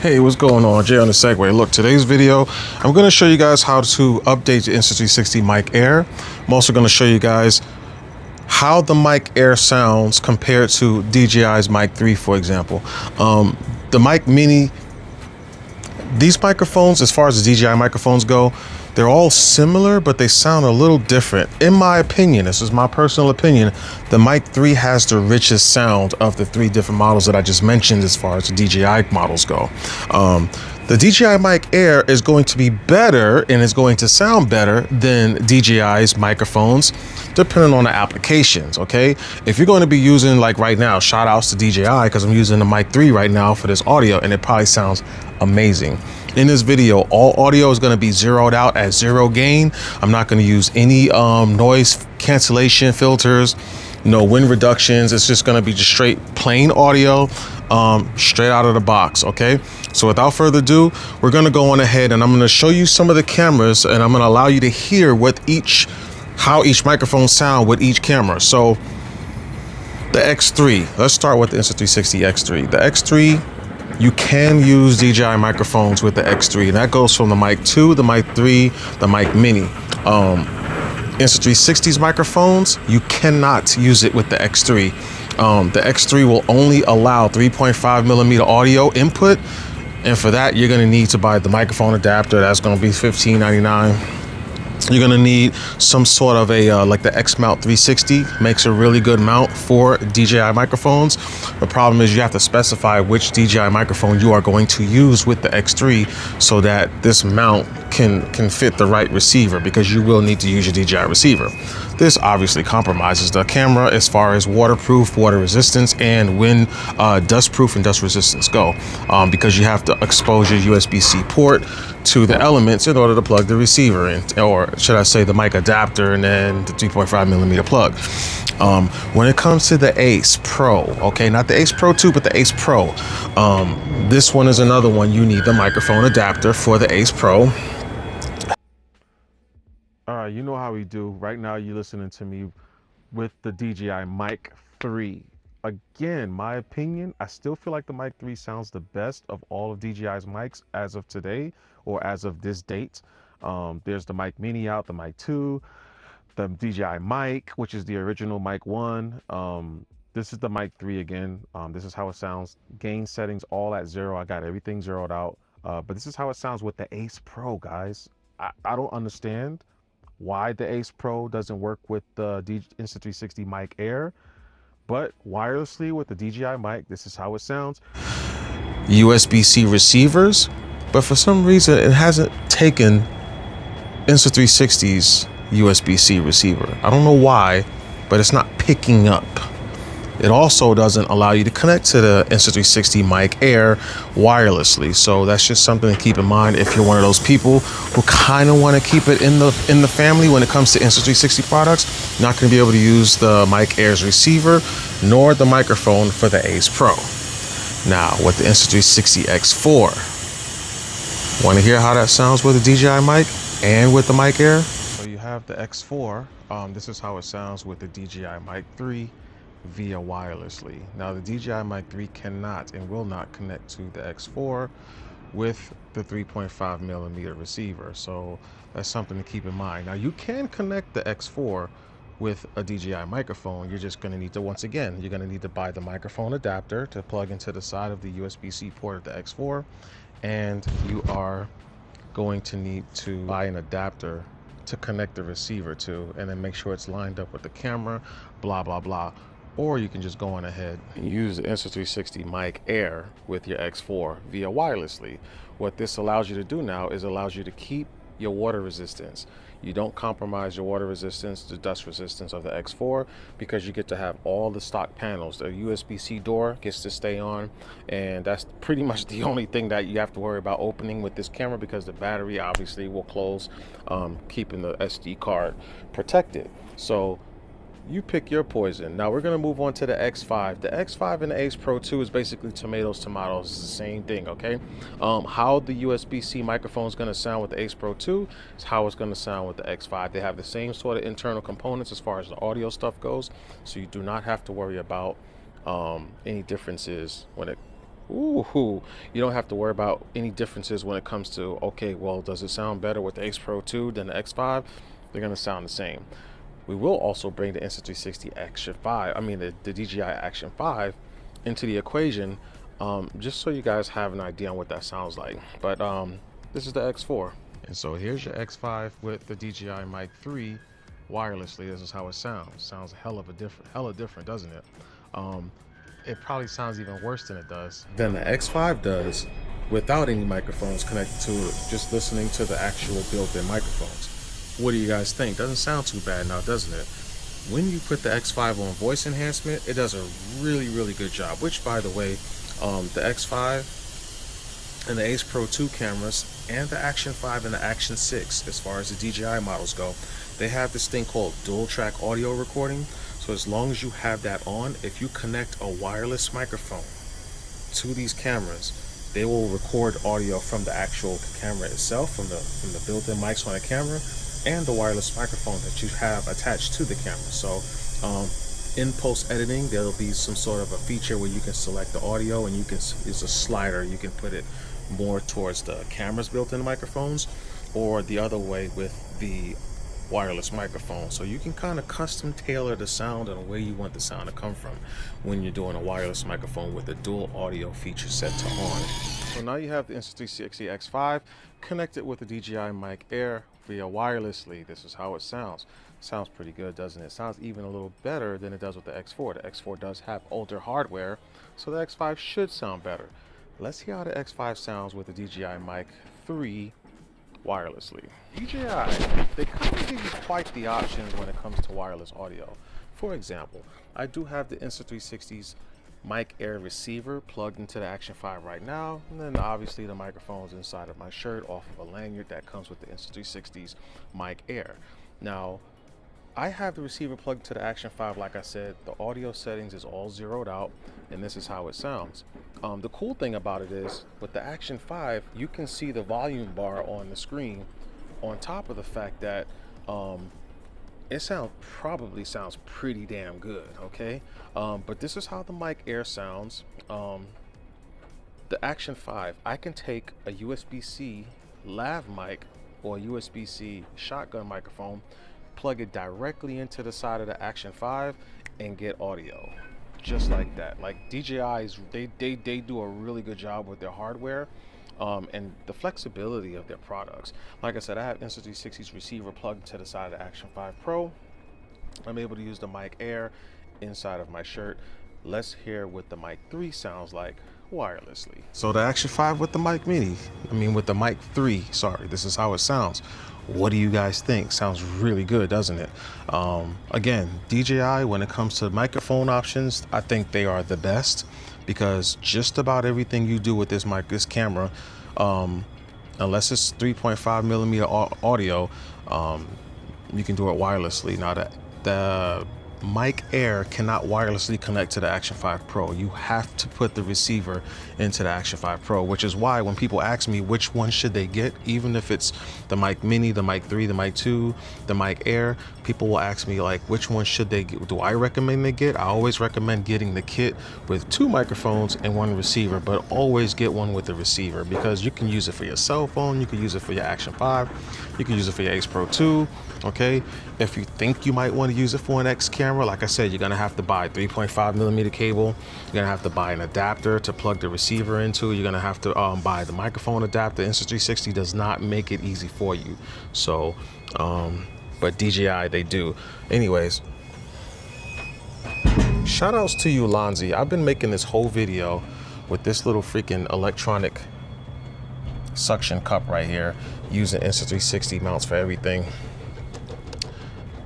Hey, what's going on? Jay on the Segway. Look, today's video, I'm going to show you guys how to update the Insta360 Mic Air. I'm also going to show you guys how the Mic Air sounds compared to DJI's Mic 3, for example. The Mic Mini, these microphones, as far as the DJI microphones go, they're all similar, but they sound a little different. In my opinion, this is my personal opinion, the Mic 3 has the richest sound of the three different models that I just mentioned as far as the DJI models go. The DJI Mic Air is going to be better and is going to sound better than DJI's microphones, depending on the applications, okay? If you're going to be using, like right now, shout outs to DJI, because I'm using the Mic 3 right now for this audio, and it probably sounds amazing. In this video, all audio is going to be zeroed out at zero gain. I'm not going to use any noise cancellation filters, no wind reductions. It's just going to be just straight plain audio, straight out of the box. Okay, so without further ado, we're going to go on ahead and I'm going to show you some of the cameras, and I'm going to allow you to hear how each microphone sound with each camera. So the X3, let's start with the Insta360 X3. The X3, you can use DJI microphones with the X3, and that goes from the Mic 2, the Mic 3, the Mic Mini. Insta360's microphones, you cannot use it with the X3. The X3 will only allow 3.5mm audio input, and for that, you're going to need to buy the microphone adapter. That's going to be $15.99. You're going to need some sort of a, like the X-Mount 360 makes a really good mount for DJI microphones. The problem is you have to specify which DJI microphone you are going to use with the X3 so that this mount can fit the right receiver, because you will need to use your DJI receiver. This obviously compromises the camera as far as waterproof, water resistance, and wind, dust proof and dust resistance go, because you have to expose your USB-C port to the elements in order to plug the receiver in, or should I say the mic adapter, and then the 3.5mm plug. When it comes to the AcePro, okay, not the AcePro 2, but the AcePro, this one is another one. You need the microphone adapter for the AcePro. All right, you know how we do. Right now, you're listening to me with the DJI Mic 3. Again, my opinion, I still feel like the Mic 3 sounds the best of all of DJI's mics as of today, or as of this date. There's the Mic Mini out, the Mic 2, the DJI Mic, which is the original Mic 1. This is the Mic 3 again. This is how it sounds. Gain settings all at zero. I got everything zeroed out. But this is how it sounds with the AcePro, guys. I don't understand why the AcePro doesn't work with the Insta360 Mic Air, but wirelessly with the DJI mic, this is how it sounds. USB-C receivers, but for some reason it hasn't taken Insta360's USB-C receiver. I don't know why, but it's not picking up. It also doesn't allow you to connect to the Insta360 Mic Air wirelessly. So that's just something to keep in mind if you're one of those people who kind of want to keep it in the family when it comes to Insta360 products. Not going to be able to use the Mic Air's receiver nor the microphone for the AcePro. Now with the Insta360 X4, want to hear how that sounds with the DJI mic and with the Mic Air? So you have the X4. This is how it sounds with the DJI Mic 3 via wirelessly. Now the DJI Mic 3 cannot and will not connect to the X4 with the 3.5mm receiver, so that's something to keep in mind. Now you can connect the X4 with a DJI microphone. You're just going to need to, once again, you're going to need to buy the microphone adapter to plug into the side of the USB-C port of the X4, and you are going to need to buy an adapter to connect the receiver to, and then make sure it's lined up with the camera, blah blah blah. Or you can just go on ahead and use the Insta360 Mic Air with your X4 via wirelessly. What this allows you to do now is allows you to keep your water resistance. You don't compromise your water resistance, the dust resistance of the X4, because you get to have all the stock panels. The USB-C door gets to stay on, and that's pretty much the only thing that you have to worry about opening with this camera, because the battery obviously will close, keeping the SD card protected. So you pick your poison. Now we're going to move on to the X5. The X5 and the AcePro 2 is basically tomatoes. It's the same thing, okay? How the USB-C microphone is going to sound with the AcePro 2 is how it's going to sound with the X5. They have the same sort of internal components as far as the audio stuff goes, so you do not have to worry about any differences when it Ooh, you don't have to worry about any differences when it comes to, okay, well, does it sound better with the AcePro 2 than the X5? They're gonna sound the same. We will also bring the Insta360 Action 5, the DJI Action 5 into the equation, just so you guys have an idea on what that sounds like. But this is the X4. And so here's your X5 with the DJI Mic 3 wirelessly. This is how it sounds. Sounds hella different, doesn't it? It probably sounds even worse than it does than the X5 does without any microphones connected to it, just listening to the actual built-in microphones. What do you guys think? Doesn't sound too bad now, doesn't it? When you put the X5 on voice enhancement, it does a really good job, which, by the way, the X5 and the AcePro 2 cameras and the Action 5 and the Action 6, as far as the DJI models go, they have this thing called dual track audio recording. So as long as you have that on, if you connect a wireless microphone to these cameras, they will record audio from the actual camera itself, from the built-in mics on the camera, and the wireless microphone that you have attached to the camera. So in post editing, there'll be some sort of a feature where you can select the audio, and it's a slider, you can put it more towards the camera's built-in microphones, or the other way with the wireless microphone. So you can kind of custom tailor the sound and the way you want the sound to come from when you're doing a wireless microphone with a dual audio feature set to on. So now you have the Insta360 X5 connected with the DJI Mic Air via wirelessly. This is how it sounds. Sounds pretty good, doesn't it? Sounds even a little better than it does with the X4. The X4 does have older hardware, so the X5 should sound better. Let's hear how the X5 sounds with the DJI Mic 3 wirelessly. DJI, they kind of give you quite the options when it comes to wireless audio. For example, I do have the Insta360's Mic Air receiver plugged into the Action 5 right now, and then obviously the microphone's inside of my shirt off of a lanyard that comes with the Insta360's Mic Air. Now, I have the receiver plugged to the Action 5. Like I said, the audio settings is all zeroed out, and this is how it sounds. The cool thing about it is, with the Action 5, you can see the volume bar on the screen, on top of the fact that it probably sounds pretty damn good, okay? But this is how the Mic Air sounds. The Action 5, I can take a USB-C lav mic or a USB-C shotgun microphone, plug it directly into the side of the Action 5, and get audio just like that. Like, DJI's, they do a really good job with their hardware and the flexibility of their products. Like I said, I have Insta360's receiver plugged to the side of the Action 5 Pro. I'm able to use the Mic Air inside of my shirt. Let's hear what the Mic 3 sounds like wirelessly. So the Action 5 with the Mic Mini, with the Mic 3, sorry, this is how it sounds. What do you guys think? Sounds really good, doesn't it? Again, DJI, when it comes to microphone options, I think they are the best, because just about everything you do with this camera, unless it's 3.5 millimeter audio, you can do it wirelessly. Now, the Mic Air cannot wirelessly connect to the Action 5 Pro. You have to put the receiver into the Action 5 Pro, which is why when people ask me which one should they get, even if it's the Mic Mini, the Mic 3, the Mic 2, the Mic Air, people will ask me, like, which one should they get? Do I recommend they get? I always recommend getting the kit with 2 microphones and 1 receiver, but always get one with the receiver, because you can use it for your cell phone, you can use it for your Action 5, you can use it for your AcePro 2, okay? If you think you might want to use it for an X camera, like I said, you're gonna have to buy a 3.5 millimeter cable, you're gonna have to buy an adapter to plug the receiver into, you're gonna have to buy the microphone adapter. Insta360 does not make it easy for you. So but DJI, they do. Anyways, shout outs to you, Lonzy. I've been making this whole video with this little freaking electronic suction cup right here, using Insta360 mounts for everything.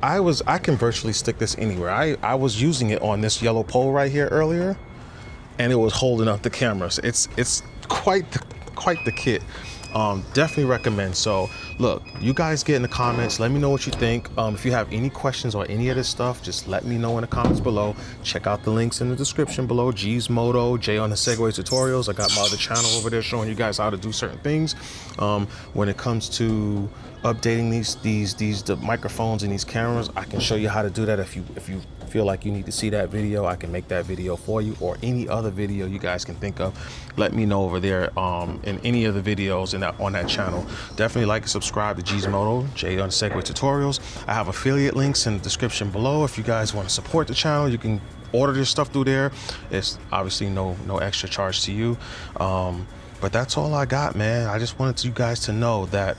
I can virtually stick this anywhere. I was using it on this yellow pole right here earlier, and it was holding up the cameras. It's quite the kit. Definitely recommend. So look, you guys get in the comments, let me know what you think. If you have any questions or any of this stuff, just let me know in the comments below. Check out the links in the description below. G's Moto, Jonasegway Tutorials. I got my other channel over there showing you guys how to do certain things when it comes to updating the microphones and these cameras. I can show you how to do that if you feel like you need to see that video, I can make that video for you, or any other video you guys can think of. Let me know over there in any of the videos on that channel. Definitely like and subscribe to Dji's Moto, Jonasegway Tutorials. I have affiliate links in the description below. If you guys want to support the channel, you can order this stuff through there. It's obviously no extra charge to you. But that's all I got, man. I just wanted you guys to know that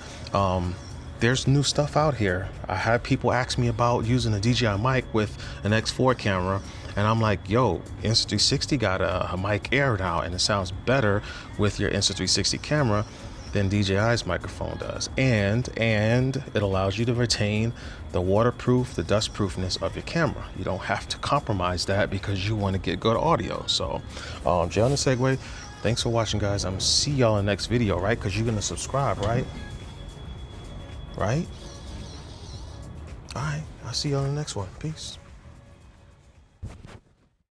there's new stuff out here. I had people ask me about using a DJI mic with an X4 camera, and I'm like, yo, Insta360 got a mic Air now, and it sounds better with your Insta360 camera than DJI's microphone does, and it allows you to retain the waterproof, the dust proofness of your camera. You don't have to compromise that because you want to get good audio. So Jonasegway, thanks for watching, guys. I'm gonna see y'all in the next video, right? Because you're gonna subscribe, right? All right, I'll see y'all in the next one. Peace.